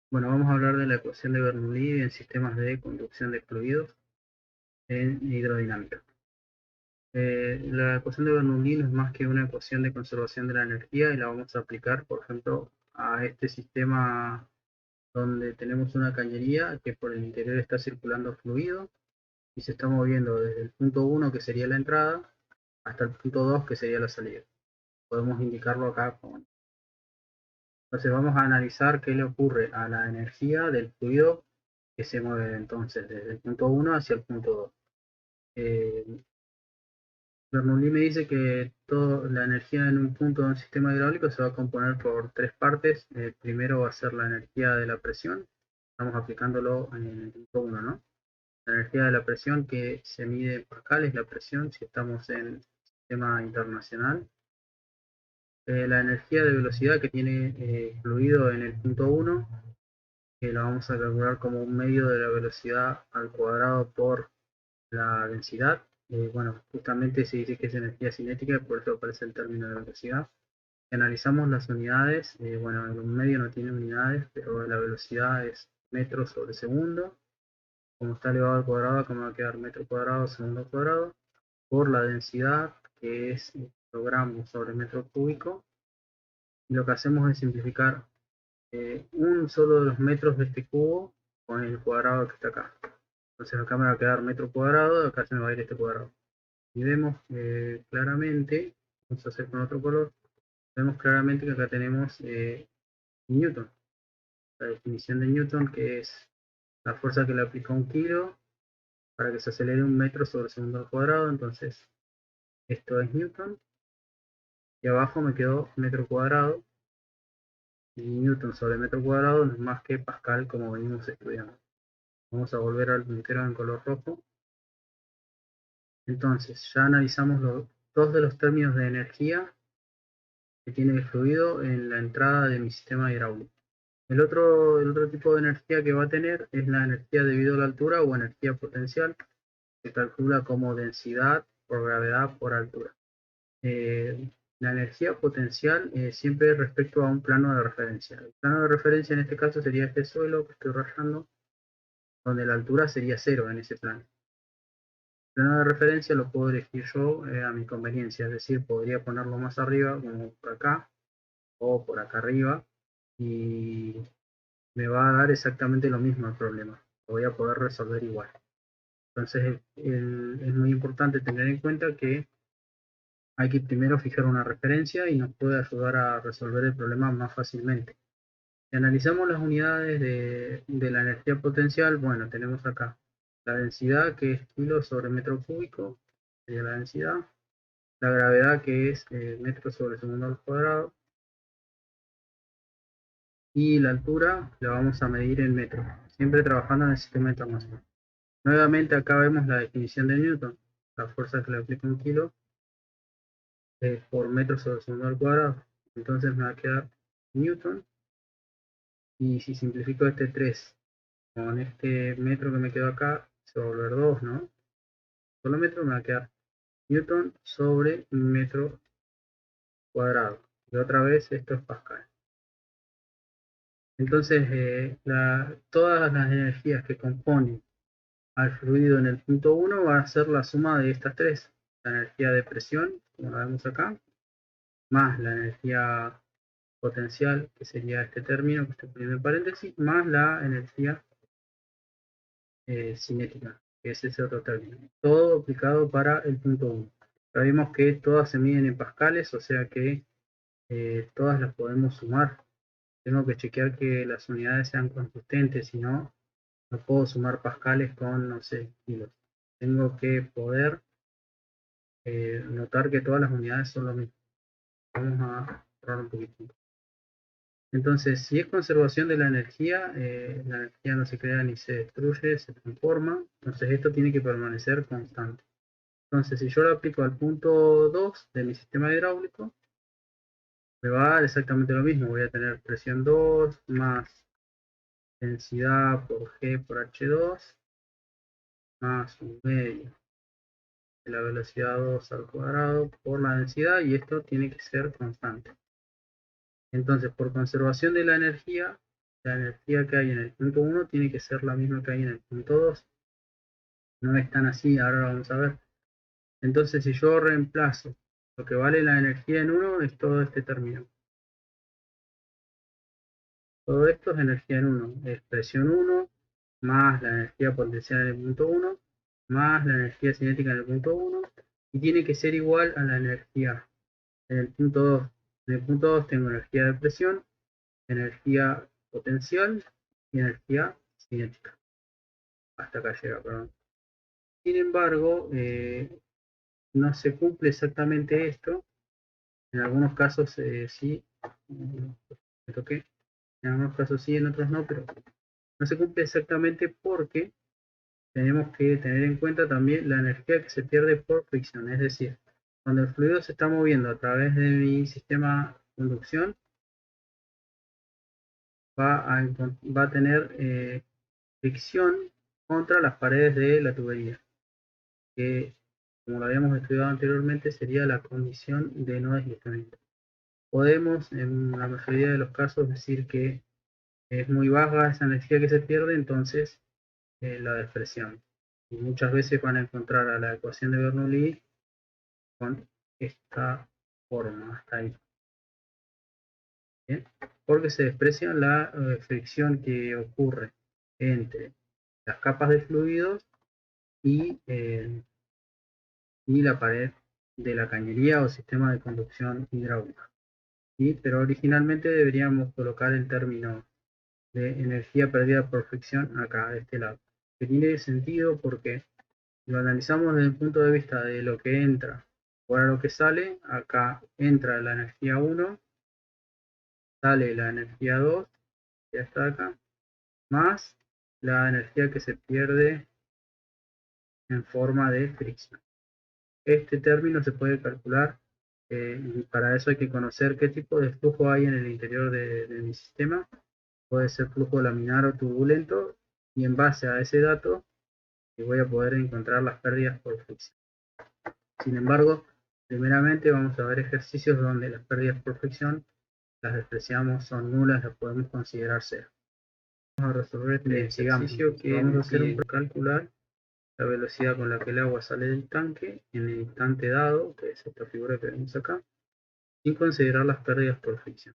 Bueno, vamos a hablar de la ecuación de Bernoulli en sistemas de conducción de fluidos en hidrodinámica. La ecuación de Bernoulli no es más que una ecuación de conservación de la energía y la vamos a aplicar, por ejemplo, a este sistema donde tenemos una cañería que por el interior está circulando fluido y se está moviendo desde el punto 1, que sería la entrada, hasta el punto 2, que sería la salida. Podemos indicarlo acá con... Entonces vamos a analizar qué le ocurre a la energía del fluido que se mueve entonces desde el punto 1 hacia el punto 2. Eh, Bernoulli me dice que toda la energía en un punto de un sistema hidráulico se va a componer por tres partes. Primero va a ser la energía de la presión. Estamos aplicándolo en el punto 1, ¿no? La energía de la presión que se mide en pascales, la presión si estamos en sistema internacional. La energía de velocidad que tiene fluido en el punto 1, que la vamos a calcular como un medio de la velocidad al cuadrado por la densidad. Bueno, justamente se dice que es energía cinética, por eso aparece el término de velocidad. Si analizamos las unidades, bueno, el medio no tiene unidades, pero la velocidad es metros sobre segundo. Como está elevado al cuadrado, acá me va a quedar metro cuadrado, segundo cuadrado, por la densidad, que es kilogramos sobre metro cúbico. Y lo que hacemos es simplificar un solo de los metros de este cubo con el cuadrado que está acá. Entonces acá me va a quedar metro cuadrado, acá se me va a ir este cuadrado. Y vemos claramente, vamos a hacer con otro color, vemos claramente que acá tenemos Newton, la definición de Newton, que es la fuerza que le aplica un kilo para que se acelere un metro sobre segundo al cuadrado. Entonces esto es Newton, y abajo me quedó metro cuadrado, y Newton sobre metro cuadrado no es más que Pascal, como venimos estudiando. Vamos a volver al puntero en color rojo. Entonces ya analizamos dos de los términos de energía que tiene el fluido en la entrada de mi sistema hidráulico. El otro tipo de energía que va a tener es la energía debido a la altura o energía potencial, que calcula como densidad por gravedad por altura. La energía potencial siempre respecto a un plano de referencia. El plano de referencia en este caso sería este suelo que estoy rayando, donde la altura sería cero en ese plano. El plano de referencia lo puedo elegir yo a mi conveniencia, es decir, podría ponerlo más arriba, como por acá, o por acá arriba, y me va a dar exactamente lo mismo el problema. Lo voy a poder resolver igual. Entonces es muy importante tener en cuenta que hay que primero fijar una referencia y nos puede ayudar a resolver el problema más fácilmente. Si analizamos las unidades de la energía potencial, bueno, tenemos acá la densidad, que es kilos sobre metro cúbico, sería la densidad. La gravedad, que es metros sobre segundo al cuadrado. Y la altura la vamos a medir en metros, siempre trabajando en el sistema internacional. Nuevamente acá vemos la definición de Newton, la fuerza que le aplica un kilo por metro sobre segundo al cuadrado. Entonces me va a quedar Newton, y si simplifico este 3 con este metro que me quedó acá, se va a volver 2, ¿no? Solo metro me va a quedar Newton sobre metro cuadrado. Y otra vez esto es Pascal. Entonces, todas las energías que componen al fluido en el punto 1 va a ser la suma de estas tres. La energía de presión, como la vemos acá, más la energía potencial, que sería este término que estoy poniendo en paréntesis, más la energía cinética, que es ese otro término. Todo aplicado para el punto 1. Sabemos que todas se miden en pascales, o sea que todas las podemos sumar. Tengo que chequear que las unidades sean consistentes, si no, no puedo sumar pascales con, no sé, kilos. Tengo que poder notar que todas las unidades son lo mismo. Vamos a borrar un poquitito. Entonces, si es conservación de la energía no se crea ni se destruye, se transforma. Entonces, esto tiene que permanecer constante. Entonces, si yo lo aplico al punto 2 de mi sistema hidráulico, me va a dar exactamente lo mismo. Voy a tener presión 2 más densidad por G por H2 más un medio de la velocidad 2 al cuadrado por la densidad, y esto tiene que ser constante. Entonces, por conservación de la energía, la energía que hay en el punto 1 tiene que ser la misma que hay en el punto 2. No es tan así, ahora lo vamos a ver. Entonces, si yo reemplazo lo que vale la energía en 1, es todo este término. Todo esto es energía en 1, es presión 1, más la energía potencial en el punto 1, más la energía cinética en el punto 1, y tiene que ser igual a la energía en el punto 2. En el punto 2 tengo energía de presión, energía potencial y energía cinética. Hasta acá llega, perdón. Sin embargo, no se cumple exactamente esto. En algunos casos sí, me toqué. En algunos casos sí, en otros no, pero no se cumple exactamente porque tenemos que tener en cuenta también la energía que se pierde por fricción. Es decir, cuando el fluido se está moviendo a través de mi sistema de conducción, va a tener fricción contra las paredes de la tubería, que como lo habíamos estudiado anteriormente sería la condición de no deslizamiento. Podemos en la mayoría de los casos decir que es muy baja esa energía que se pierde, entonces la despreciamos. Y muchas veces van a encontrar a la ecuación de Bernoulli con esta forma, hasta ahí. ¿Bien? Porque se desprecia la fricción que ocurre entre las capas de fluidos y la pared de la cañería o sistema de conducción hidráulica. ¿Sí? Pero originalmente deberíamos colocar el término de energía perdida por fricción acá, de este lado. Que tiene sentido porque lo analizamos desde el punto de vista de lo que entra o lo que sale. Acá entra la energía 1, sale la energía 2, ya está acá, más la energía que se pierde en forma de fricción. Este término se puede calcular y para eso hay que conocer qué tipo de flujo hay en el interior de mi sistema. Puede ser flujo laminar o turbulento, y en base a ese dato voy a poder encontrar las pérdidas por fricción. Sin embargo, primeramente vamos a ver ejercicios donde las pérdidas por fricción las despreciamos, son nulas, las podemos considerar cero. Vamos a resolver este ejercicio que vamos a hacer un calcular la velocidad con la que el agua sale del tanque en el instante dado, que es esta figura que vemos acá, sin considerar las pérdidas por fricción.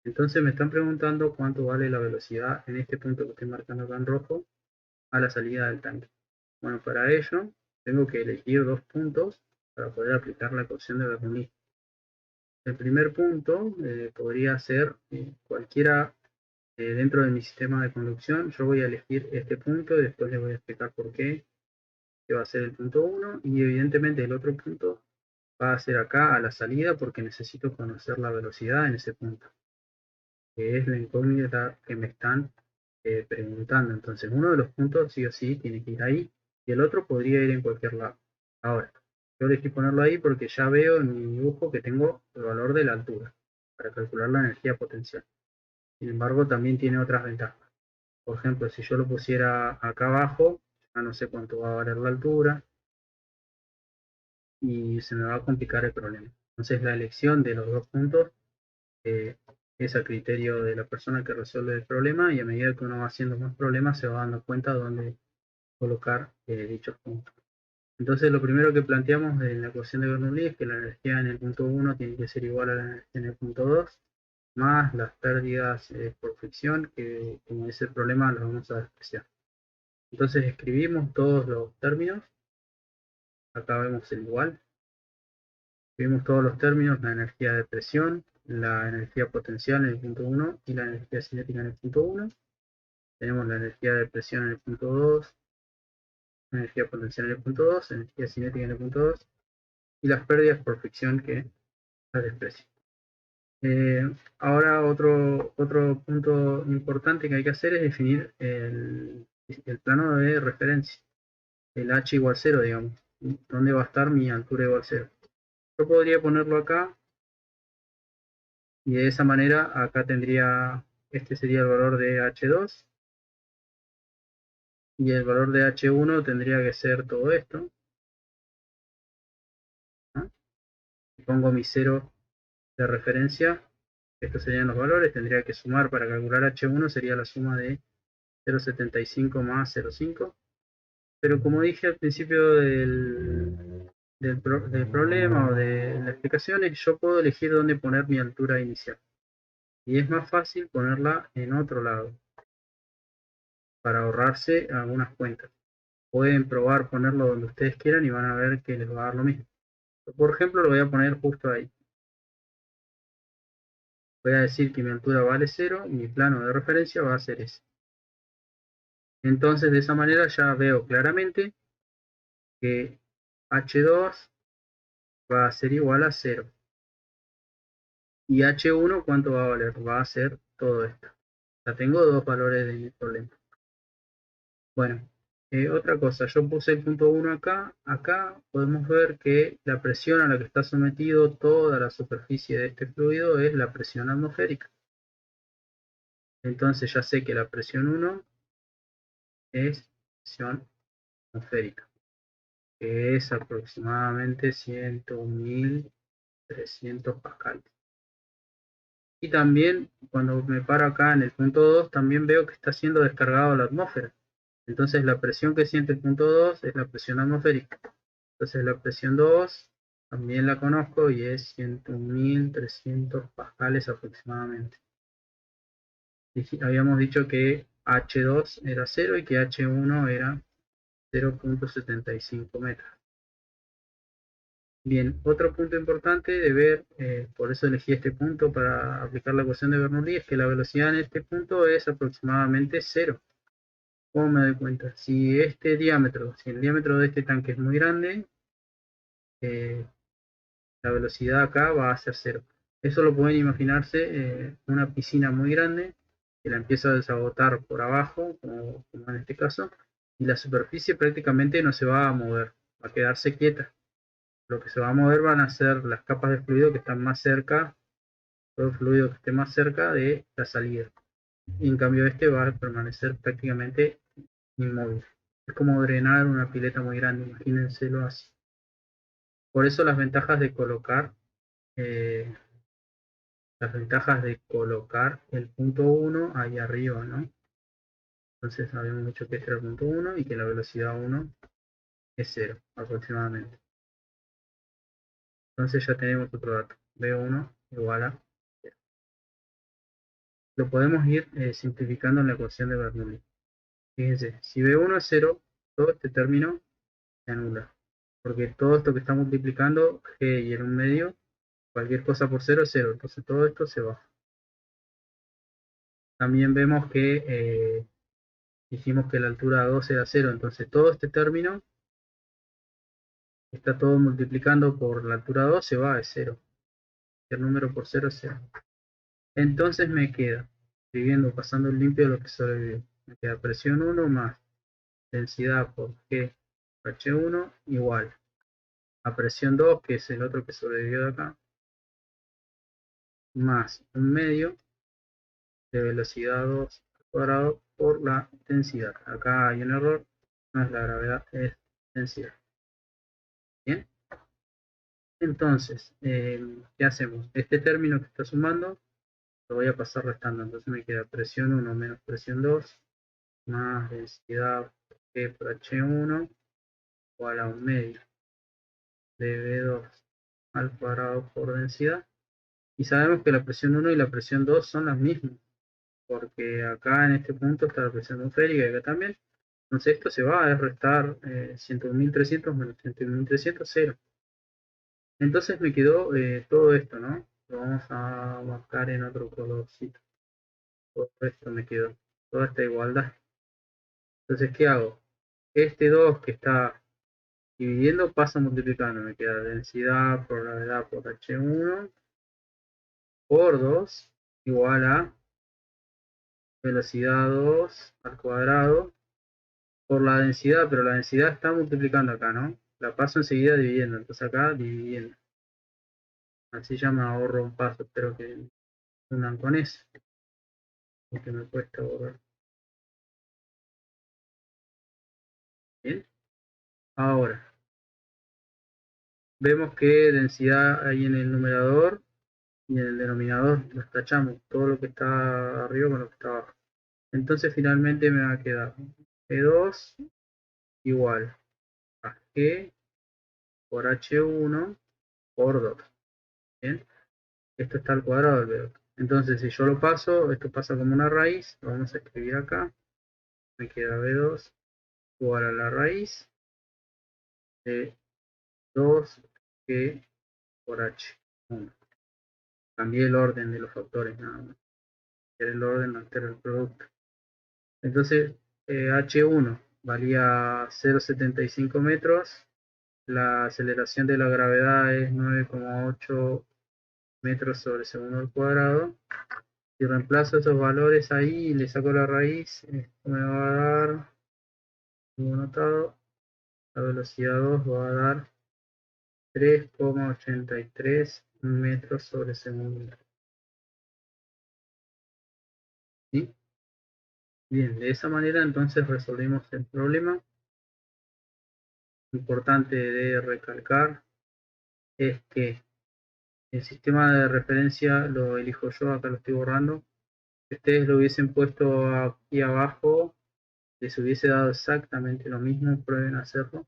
Entonces me están preguntando cuánto vale la velocidad en este punto que estoy marcando acá en rojo a la salida del tanque. Bueno, para ello tengo que elegir dos puntos para poder aplicar la ecuación de Bernoulli. El primer punto podría ser cualquiera dentro de mi sistema de conducción. Yo voy a elegir este punto y después les voy a explicar por qué, que va a ser el punto 1, y evidentemente el otro punto va a ser acá a la salida porque necesito conocer la velocidad en ese punto, que es la incógnita que me están preguntando. Entonces uno de los puntos sí o sí tiene que ir ahí y el otro podría ir en cualquier lado. Ahora, yo elegí ponerlo ahí porque ya veo en mi dibujo que tengo el valor de la altura para calcular la energía potencial. Sin embargo, también tiene otras ventajas. Por ejemplo, si yo lo pusiera acá abajo, ya no sé cuánto va a valer la altura y se me va a complicar el problema. Entonces la elección de los dos puntos es a criterio de la persona que resuelve el problema, y a medida que uno va haciendo más problemas se va dando cuenta de dónde colocar dichos puntos. Entonces lo primero que planteamos en la ecuación de Bernoulli es que la energía en el punto 1 tiene que ser igual a la energía en el punto 2, más las pérdidas por fricción, que como es el problema lo vamos a despreciar. Entonces escribimos todos los términos, acá vemos el igual, escribimos todos los términos, la energía de presión, la energía potencial en el punto 1 y la energía cinética en el punto 1. Tenemos la energía de presión en el punto 2, energía potencial en el punto 2, energía cinética en el punto 2, y las pérdidas por fricción que las desprecio. Ahora otro punto importante que hay que hacer es definir el plano de referencia, el h igual 0, digamos, dónde va a estar mi altura igual 0. Yo podría ponerlo acá y de esa manera acá tendría, este sería el valor de h2 y el valor de h1 tendría que ser todo esto, ¿no? Pongo mi 0 de referencia, Estos serían los valores, tendría que sumar para calcular H1, sería la suma de 0,75 más 0,5. Pero como dije al principio del problema o de la explicación, yo puedo elegir dónde poner mi altura inicial. Y es más fácil ponerla en otro lado, para ahorrarse algunas cuentas. Pueden probar ponerlo donde ustedes quieran y van a ver que les va a dar lo mismo. Por ejemplo, lo voy a poner justo ahí. Voy a decir que mi altura vale 0 y mi plano de referencia va a ser ese. Entonces, de esa manera ya veo claramente que H2 va a ser igual a 0. Y H1, ¿cuánto va a valer? Va a ser todo esto. Ya tengo dos valores de mi problema. Bueno, otra cosa, yo puse el punto 1 acá. Acá podemos ver que la presión a la que está sometido toda la superficie de este fluido es la presión atmosférica. Entonces ya sé que la presión 1 es presión atmosférica, que es aproximadamente 101.300 pascales. Y también cuando me paro acá en el punto 2, también veo que está siendo descargado a la atmósfera. Entonces la presión que siente el punto 2 es la presión atmosférica. Entonces la presión 2 también la conozco y es 101.300 pascales aproximadamente. Habíamos dicho que H2 era 0 y que H1 era 0,75 metros. Bien, otro punto importante de ver, por eso elegí este punto para aplicar la ecuación de Bernoulli, es que la velocidad en este punto es aproximadamente 0. ¿Cómo me doy cuenta? Si el diámetro de este tanque es muy grande, eh, la velocidad acá va a ser 0. Eso lo pueden imaginarse una piscina muy grande que la empieza a desagotar por abajo, como en este caso, y la superficie prácticamente no se va a mover, va a quedarse quieta. Lo que se va a mover van a ser las capas de fluido que están más cerca, todo el fluido que esté más cerca de la salida. Y en cambio este va a permanecer prácticamente inmóvil. Es como drenar una pileta muy grande, imagínenselo así. Por eso eh, las ventajas de colocar el punto 1 ahí arriba, ¿no? Entonces habíamos dicho que este era el punto 1 y que la velocidad 1 es 0 aproximadamente. Entonces ya tenemos otro dato, B1 igual a 0. Lo podemos ir simplificando en la ecuación de Bernoulli. Fíjense, si B1 es 0, todo este término se anula, porque todo esto que está multiplicando, G y en un medio, cualquier cosa por 0 es 0, entonces todo esto se va. También vemos que dijimos que la altura 2 era 0, entonces todo este término está todo multiplicando por la altura 2, se va a 0. El número por 0 es 0. Entonces me queda, escribiendo, pasando el limpio de lo que sobrevivió, me queda presión 1 más densidad por G H1 igual a presión 2, que es el otro que sobrevivió de acá, más un medio de velocidad 2 al cuadrado por la densidad. Acá hay un error, no es la gravedad, es densidad. Bien, entonces, ¿qué hacemos? Este término que está sumando lo voy a pasar restando, entonces me queda presión 1 menos presión 2 más densidad G por H1 igual a un medio de V2 al cuadrado por densidad. Y sabemos que la presión 1 y la presión 2 son las mismas, porque acá en este punto está la presión atmosférica y acá también. Entonces esto se va a restar 101.300 menos 101.300, 0. Entonces me quedó todo esto, ¿no? Lo vamos a marcar en otro colorcito. Todo esto me quedó, toda esta igualdad. Entonces, ¿qué hago? Este 2 que está dividiendo pasa multiplicando. Me queda densidad por gravedad por H1 por 2 igual a velocidad 2 al cuadrado por la densidad, pero la densidad está multiplicando acá, ¿no? La paso enseguida dividiendo, entonces acá dividiendo. Así ya me ahorro un paso, espero que unan con eso, porque me cuesta borrar. Bien, ahora vemos que densidad ahí en el numerador y en el denominador los tachamos todo lo que está arriba con lo que está abajo. Entonces finalmente me va a quedar P2 igual a G por H1 por 2. ¿Bien? Esto está al cuadrado del B2. Entonces si yo lo paso, esto pasa como una raíz, lo vamos a escribir acá, me queda B2 igual a la raíz de 2G por H1. Cambié el orden de los factores, nada más. El orden no altera el producto. Entonces, H1 valía 0,75 metros. La aceleración de la gravedad es 9,8 metros sobre segundo al cuadrado. Si reemplazo esos valores ahí y le saco la raíz, esto me va a dar, como notado, la velocidad 2 va a dar 3,83 metros sobre segundo. ¿Sí? Bien, de esa manera entonces resolvimos el problema. Importante de recalcar es que el sistema de referencia lo elijo yo, acá lo estoy borrando. Si ustedes lo hubiesen puesto aquí abajo, les hubiese dado exactamente lo mismo, prueben hacerlo.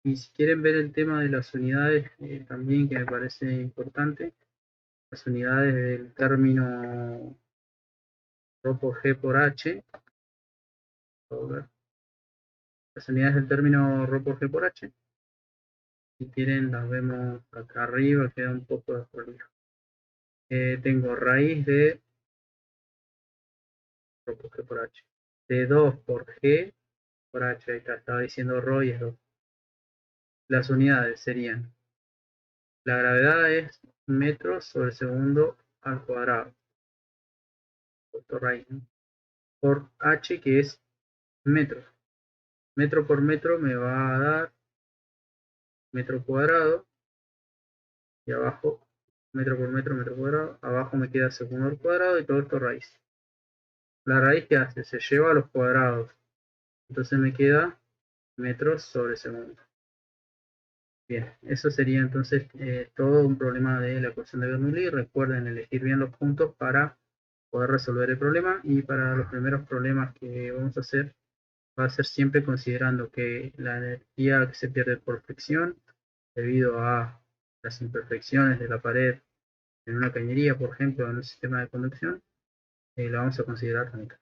Y si quieren ver el tema de las unidades, también que me parece importante, las unidades del término ρ por g por h, las unidades del término ρ por g por h, si quieren las vemos acá arriba, queda un poco de prolijo. Tengo raíz de ρ por g por h, de 2 por g por h, ahí está, estaba diciendo ρ y es 2. Las unidades serían, la gravedad es metros sobre segundo al cuadrado, raíz, ¿no? Por h, que es metros. Metro por metro me va a dar metro cuadrado, y abajo metro por metro cuadrado, abajo me queda segundo al cuadrado y todo esto raíz. La raíz, que hace, se lleva a los cuadrados, entonces me queda metros sobre segundo. Bien, eso sería entonces todo un problema de la ecuación de Bernoulli. Recuerden elegir bien los puntos para poder resolver el problema, y para los primeros problemas que vamos a hacer va a ser siempre considerando que la energía que se pierde por fricción debido a las imperfecciones de la pared en una cañería, por ejemplo, en un sistema de conducción, la vamos a considerar también.